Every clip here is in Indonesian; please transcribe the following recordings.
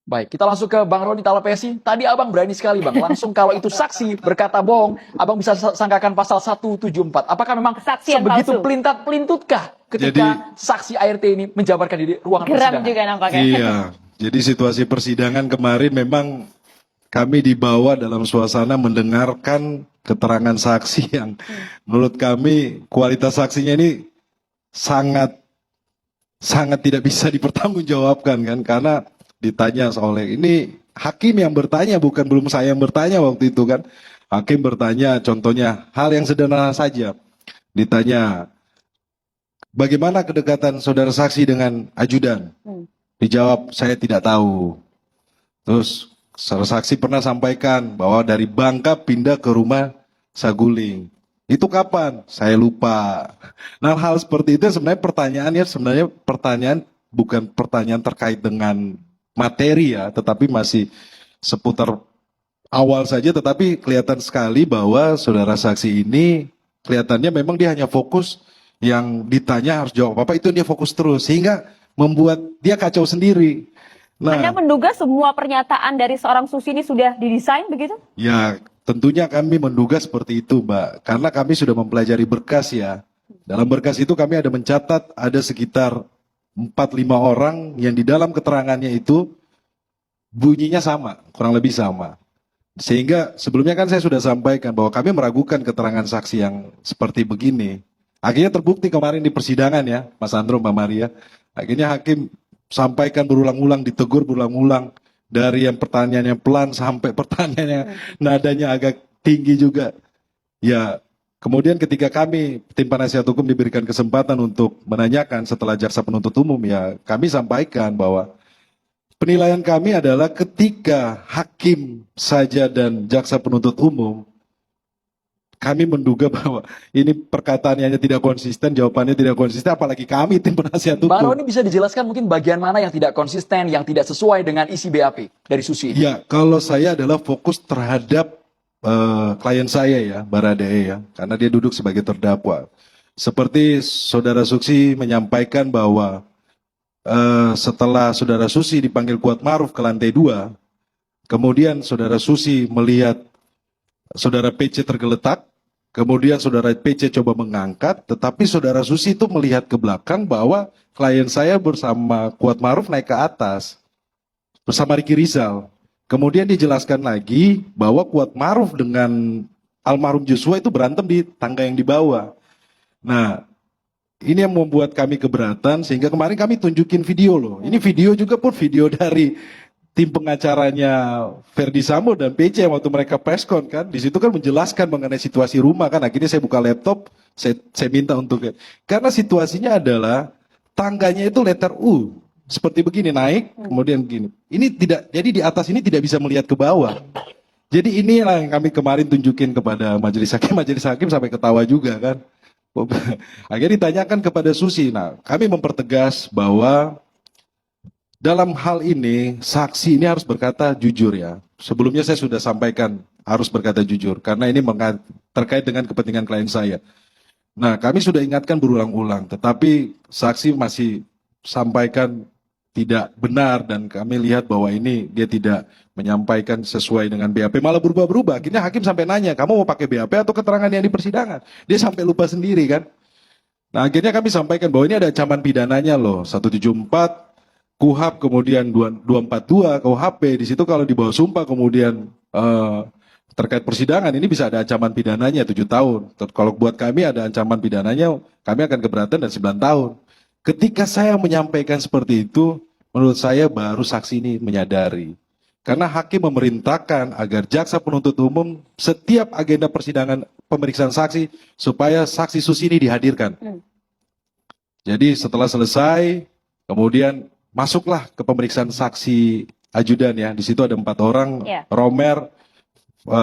Baik, kita langsung ke Bang Roni Talapesi. Tadi Abang berani sekali Bang, langsung kalau itu saksi berkata bohong, Abang bisa sangkakan pasal 174. Apakah memang Kesaksian sebegitu palsu. pelintutkah Jadi ketika saksi ART ini menjabarkan di ruangan Geram persidangan? juga nampaknya. iya, jadi situasi persidangan kemarin memang kami dibawa dalam suasana mendengarkan keterangan saksi yang menurut kami kualitas saksinya ini sangat sangat tidak bisa dipertanggungjawabkan kan, karena ditanya oleh ini hakim yang bertanya, bukan belum saya yang bertanya waktu itu kan. Hakim bertanya, contohnya hal yang sederhana saja, ditanya bagaimana kedekatan saudara saksi dengan ajudan. Dijawab saya tidak tahu. Terus saudara saksi pernah sampaikan bahwa dari Bangka pindah ke rumah Saguling. Itu kapan? Saya lupa. Nah, hal seperti itu sebenarnya pertanyaan bukan pertanyaan terkait dengan materi ya, tetapi masih seputar awal saja, tetapi kelihatan sekali bahwa saudara saksi ini kelihatannya memang dia hanya fokus yang ditanya harus jawab apa, itu dia fokus terus sehingga membuat dia kacau sendiri. Anda Nah, menduga semua pernyataan dari seorang Susi ini sudah didesain begitu? ya tentunya kami menduga seperti itu, Mbak, karena kami sudah mempelajari berkas ya. Dalam berkas itu kami ada mencatat ada sekitar 4-5 orang yang di dalam keterangannya itu bunyinya sama, kurang lebih sama. Sehingga sebelumnya kan saya sudah sampaikan bahwa kami meragukan keterangan saksi yang seperti begini. Akhirnya terbukti kemarin di persidangan ya, Mas Andro, Mbak Maria. Akhirnya hakim sampaikan berulang-ulang, ditegur berulang-ulang. Dari yang pertanyaannya pelan sampai pertanyaannya nadanya agak tinggi juga. Ya, kemudian ketika kami, tim penasihat hukum diberikan kesempatan untuk menanyakan setelah jaksa penuntut umum, ya kami sampaikan bahwa penilaian kami adalah ketika hakim saja dan jaksa penuntut umum, kami menduga bahwa ini perkataannya tidak konsisten, jawabannya tidak konsisten, apalagi kami tim penasihat Bang hukum. Roni bisa dijelaskan mungkin bagian mana yang tidak konsisten, yang tidak sesuai dengan isi BAP dari Susi ini? Ya, kalau saya adalah fokus terhadap klien saya ya, Baradae ya, karena dia duduk sebagai terdakwa. Seperti saudara Susi menyampaikan bahwa setelah saudara Susi dipanggil Kuat Maruf ke lantai 2, kemudian saudara Susi melihat saudara PC tergeletak, kemudian saudara PC coba mengangkat, tetapi saudara Susi itu melihat ke belakang bahwa klien saya bersama Kuat Maruf naik ke atas bersama Ricky Rizal. Kemudian dijelaskan lagi bahwa Kuat Maruf dengan almarhum Joshua itu berantem di tangga yang di bawah. Nah, ini yang membuat kami keberatan sehingga kemarin kami tunjukin video loh. Ini video juga pun video dari tim pengacaranya Ferdi Sambo dan PC yang waktu mereka preskon kan. Di situ kan menjelaskan mengenai situasi rumah kan. Akhirnya saya buka laptop, saya minta untuk karena situasinya adalah tangganya itu letter U. Seperti begini naik, kemudian begini. Ini tidak, jadi di atas ini tidak bisa melihat ke bawah. Jadi inilah yang kami kemarin tunjukin kepada majelis hakim sampai ketawa juga kan. Akhirnya ditanyakan kepada Susi. Nah, kami mempertegas bahwa dalam hal ini saksi ini harus berkata jujur ya. Sebelumnya saya sudah sampaikan harus berkata jujur karena ini terkait dengan kepentingan klien saya. Nah, kami sudah ingatkan berulang-ulang, tetapi saksi masih sampaikan tidak benar dan kami lihat bahwa ini dia tidak menyampaikan sesuai dengan BAP, malah berubah-berubah. Akhirnya hakim sampai nanya, kamu mau pakai BAP atau keterangan yang di persidangan? Dia sampai lupa sendiri kan. Nah, akhirnya kami sampaikan bahwa ini ada ancaman pidananya loh, 174 KUHP, kemudian 242 KUHP. Di situ kalau di bawah sumpah kemudian terkait persidangan ini bisa ada ancaman pidananya 7 tahun. Kalau buat kami ada ancaman pidananya, kami akan keberatan dan 9 tahun. Ketika saya menyampaikan seperti itu, menurut saya baru saksi ini menyadari. Karena hakim memerintahkan agar jaksa penuntut umum setiap agenda persidangan pemeriksaan saksi supaya saksi Susi ini dihadirkan. Jadi setelah selesai, kemudian masuklah ke pemeriksaan saksi ajudan ya. Di situ ada 4 orang, Romer,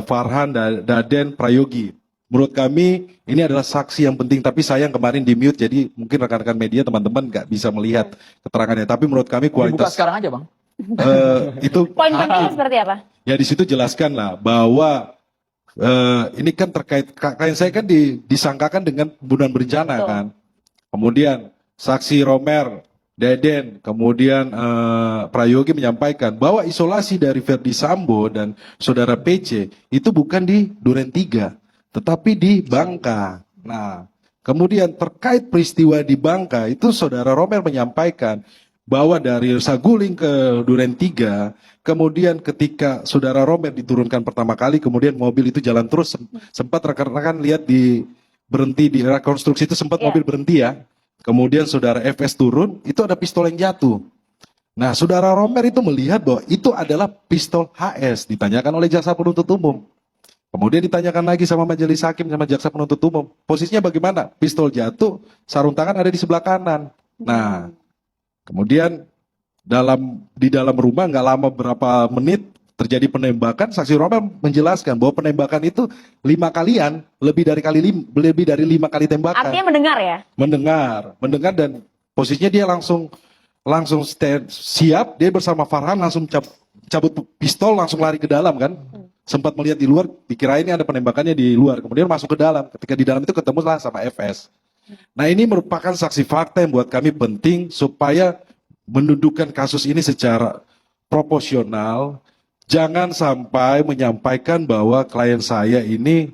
Farhan, Daden, Prayogi. Menurut kami ini adalah saksi yang penting, tapi sayang kemarin di mute, jadi mungkin rekan-rekan media teman-teman nggak bisa melihat keterangannya. Tapi menurut kami Dibuka kualitas sekarang aja Bang. itu Poin pentingnya seperti apa? ya di situ jelaskan lah bahwa ini kan terkait klien saya kan disangkakan dengan pembunuhan berencana Betul. kan. Kemudian saksi Romer Deden, kemudian Prayogi menyampaikan bahwa isolasi dari Verdi Sambo dan saudara PC itu bukan di Duren 3, tetapi di Bangka. Nah, kemudian terkait peristiwa di Bangka itu saudara Romer menyampaikan bahwa dari Saguling ke Duren 3, kemudian ketika saudara Romer diturunkan pertama kali, kemudian mobil itu jalan terus, sempat rekan-rekan lihat di berhenti di rekonstruksi itu sempat Iya. mobil berhenti ya. Kemudian saudara FS turun, itu ada pistol yang jatuh. Nah, saudara Romer itu melihat bahwa itu adalah pistol HS, ditanyakan oleh jaksa penuntut umum. Kemudian ditanyakan lagi sama majelis hakim sama jaksa penuntut umum, posisinya bagaimana? Pistol jatuh, sarung tangan ada di sebelah kanan. Nah, kemudian di dalam rumah nggak lama berapa menit terjadi penembakan. Saksi Romer menjelaskan bahwa penembakan itu 5 kalian, lebih dari 5 kali tembakan. Artinya mendengar ya? Mendengar dan posisinya dia langsung siap, dia bersama Farhan langsung cabut pistol langsung lari ke dalam kan. Sempat melihat di luar, dikira ini ada penembakannya di luar, kemudian masuk ke dalam. Ketika di dalam itu ketemu lah sama FS. Nah, ini merupakan saksi fakta yang buat kami penting supaya mendudukkan kasus ini secara proporsional. Jangan sampai menyampaikan bahwa klien saya ini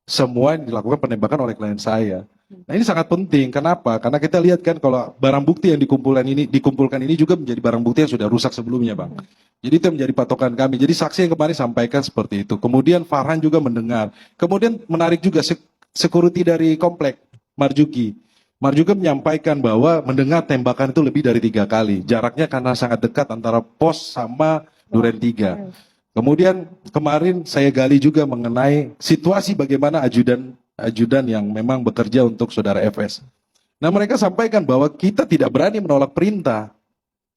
semua yang dilakukan penembakan oleh klien saya. Nah, ini sangat penting. Kenapa? Karena kita lihat kan kalau barang bukti yang dikumpulkan ini juga menjadi barang bukti yang sudah rusak sebelumnya, Bang. Jadi itu menjadi patokan kami. Jadi saksi yang kemarin sampaikan seperti itu. Kemudian Farhan juga mendengar. Kemudian menarik juga security dari komplek Marjuki. Marjuki menyampaikan bahwa mendengar tembakan itu lebih dari 3 kali. Jaraknya karena sangat dekat antara pos sama Duren 3. Kemudian kemarin saya gali juga mengenai situasi bagaimana ajudan yang memang bekerja untuk saudara FS. Nah, mereka sampaikan bahwa kita tidak berani menolak perintah.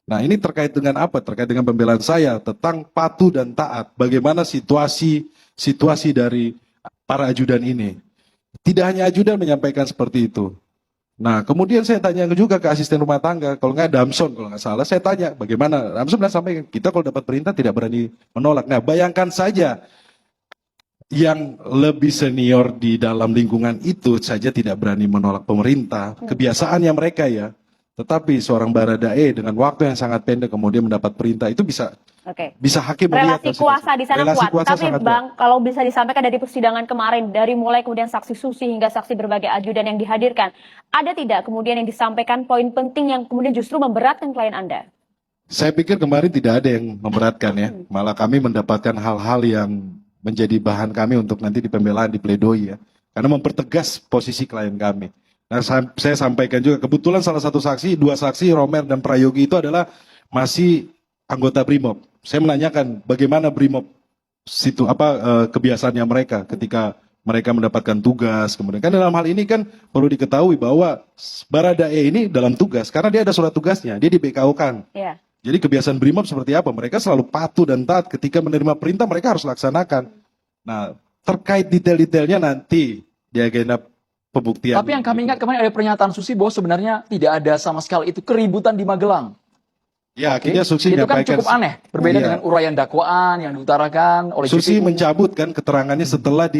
Nah, ini terkait dengan apa? Terkait dengan pembelaan saya tentang patuh dan taat. Bagaimana situasi dari para ajudan ini. Tidak hanya ajudan menyampaikan seperti itu. Nah, kemudian saya tanya juga ke asisten rumah tangga, kalau nggak Damson, kalau nggak salah, saya tanya bagaimana. Damson bilang sampaikan, kita kalau dapat perintah tidak berani menolak. Nah, bayangkan saja yang lebih senior di dalam lingkungan itu saja tidak berani menolak pemerintah. Kebiasaannya mereka ya. Tetapi seorang Baradae dengan waktu yang sangat pendek kemudian mendapat perintah itu bisa Oke. hakim melihat. Relasi kuasa di sana Relasi kuat. kuasa Tapi sangat Bang, kalau bisa disampaikan dari persidangan kemarin, dari mulai kemudian saksi Susi hingga saksi berbagai ajudan yang dihadirkan, ada tidak kemudian yang disampaikan poin penting yang kemudian justru memberatkan klien Anda? Saya pikir kemarin tidak ada yang memberatkan ya. Malah kami mendapatkan hal-hal yang menjadi bahan kami untuk nanti di pembelaan di pledoi ya. Karena mempertegas posisi klien kami. Nah, saya sampaikan juga kebetulan salah satu saksi, 2 saksi Romer dan Prayogi itu adalah masih anggota Brimob. Saya menanyakan bagaimana Brimob kebiasaannya mereka ketika mereka mendapatkan tugas. Kemudian kan dalam hal ini kan perlu diketahui bahwa Baradae ini dalam tugas karena dia ada surat tugasnya, dia di BKO-kan. Ya. Jadi kebiasaan Brimob seperti apa? Mereka selalu patuh dan taat ketika menerima perintah mereka harus laksanakan. Nah, terkait detail-detailnya nanti di agenda pembuktian. Tapi yang kami ingat kemarin ada pernyataan Susi bahwa sebenarnya tidak ada sama sekali itu keributan di Magelang. Ya, Oke. akhirnya Susi Itu kan menyampaikan. cukup aneh, berbeda Iya. dengan uraian dakwaan yang diutarakan oleh Susi JPU. mencabut kan keterangannya setelah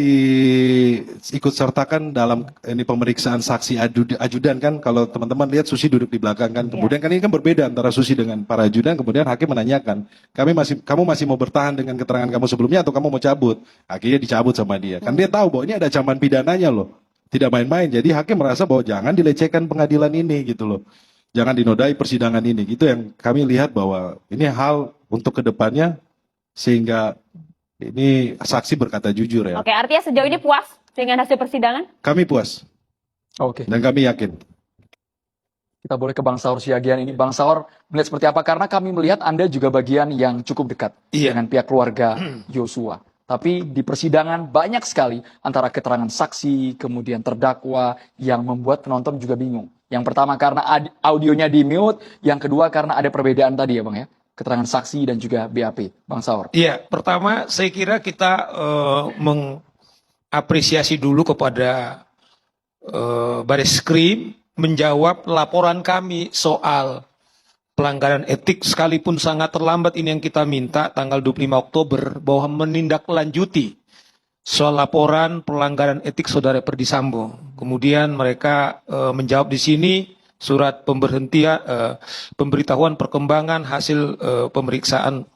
ikut sertakan dalam ini pemeriksaan saksi ajudan kan. Kalau teman-teman lihat Susi duduk di belakang kan. Kemudian kan ini kan berbeda antara Susi dengan para ajudan. Kemudian hakim menanyakan, kamu masih mau bertahan dengan keterangan kamu sebelumnya atau kamu mau cabut? Akhirnya dicabut sama dia. Kan dia tahu bahwa ini ada ancaman pidananya loh. Tidak main-main. Jadi hakim merasa bahwa jangan dilecehkan pengadilan ini gitu loh. Jangan dinodai persidangan ini. Itu yang kami lihat bahwa ini hal untuk kedepannya sehingga ini saksi berkata jujur ya. Oke, artinya sejauh ini puas dengan hasil persidangan? Kami puas Oke. dan kami yakin. Kita boleh ke Bang Saur Siagian ini. Bang Saur melihat seperti apa? Karena kami melihat Anda juga bagian yang cukup dekat dengan pihak keluarga Yosua. Tapi di persidangan banyak sekali antara keterangan saksi, kemudian terdakwa yang membuat penonton juga bingung. Yang pertama karena audionya di-mute, yang kedua karena ada perbedaan tadi ya Bang ya. Keterangan saksi dan juga BAP. Bang Saur. Iya, pertama saya kira kita mengapresiasi dulu kepada Bareskrim menjawab laporan kami soal pelanggaran etik sekalipun sangat terlambat ini yang kita minta tanggal 25 Oktober bahwa menindaklanjuti soal laporan pelanggaran etik saudara Ferdi Sambo. Kemudian mereka menjawab di sini surat pemberhentian, pemberitahuan perkembangan hasil pemeriksaan